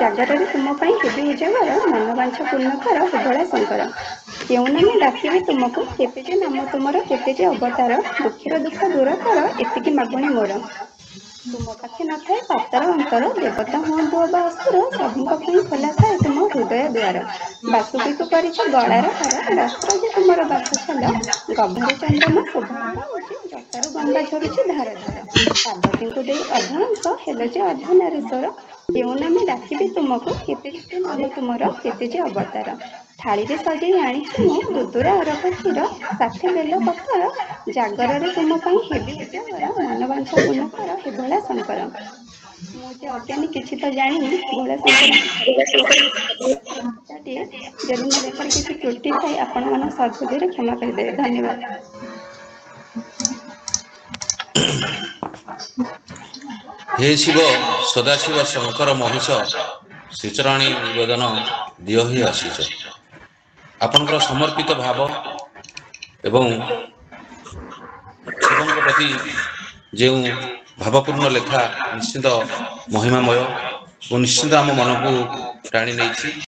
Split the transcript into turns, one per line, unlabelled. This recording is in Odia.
ଜାଗରରେ ତୁମ ପାଇଁ ହେବି ଉଜାଗର ମନବାଞ୍ଛା ପୂର୍ଣ୍ଣ କର ହେଭଳା ଶଙ୍କର। କେଉଁ ନାମେ ଡାକିବି ତୁମକୁ କେତେ ଯେ ନାମ ତୁମର କେତେ ଯେ ଅବତାର ଦୁଃଖୀର ଦୁଃଖ ଦୂର କର ଏତିକି ମାଗୁଣି ମୋର। ତୁମ ପାଖେ ନଥାଏ ପାତର ଅନ୍ତର ଦେବତା ହୁଅନ୍ତୁ ଅବା ଅସୁର ସଭିଙ୍କ ପାଇଁ ଖୋଲା ଥାଏ ତୁମ ହୃଦୟ ଦ୍ୱାର। ବାସୁକୀକୁ କରିଛ ଗଳାର ହାର ବସ୍ତ୍ର ଯେ ତୁମର ବାସଛାଲ ଗଭୀର ଚନ୍ଦନ ଶୋଭା ପାଉଛି ଜଟାରୁ ଗଙ୍ଗା ଝରୁଛି ଧାର ଧାର। ପାର୍ବତୀଙ୍କୁ ଦେଇ ଅଧହଂସ ହେଲ ଯେ ଅଧ ନାରୀଶ୍ୱର କେଉଁ ନାମେ ଡାକିବି ତୁମକୁ କେତେ ଯେ ନାମ ତୁମର କେତେ ଯେ ଅବତାର। ଥାଳିରେ ସଜେଇ ଆଣିଛି ମୁଁ ଦୁଦୁରା ଅରଖ କ୍ଷୀର ସାଥେ ବେଲ ପତ୍ର ଜାଗରରେ ତୁମ ପାଇଁ ହେବି ଉଜାଗର ମନବାଞ୍ଛା ପୂର୍ଣ୍ଣ କର ହେଭଳା ଶଙ୍କର। ମୁଁ ଯେ ଅଜ୍ଞାନୀ କିଛି ତ ଜାଣିନି ଭୋଳା ଶଙ୍କରଟିଏ ଯଦି ମୋ ଲେଖାରେ କିଛି ତ୍ରୁଟି ଥାଏ ଆପଣମାନଙ୍କ ସଦ୍ବୁଦ୍ଧିରେ କ୍ଷମା କରିଦେବେ। ଧନ୍ୟବାଦ।
हे शिव सदाशिव शंकर महिष श्रीचरणी निवेदन दिय ही आशीष। आपणकर समर्पित भाव एवं शिवଙ୍କ प्रति जो भावपूर्ण लेखा निश्चित महिमामय और निश्चित आम मन को टाणी नहीं।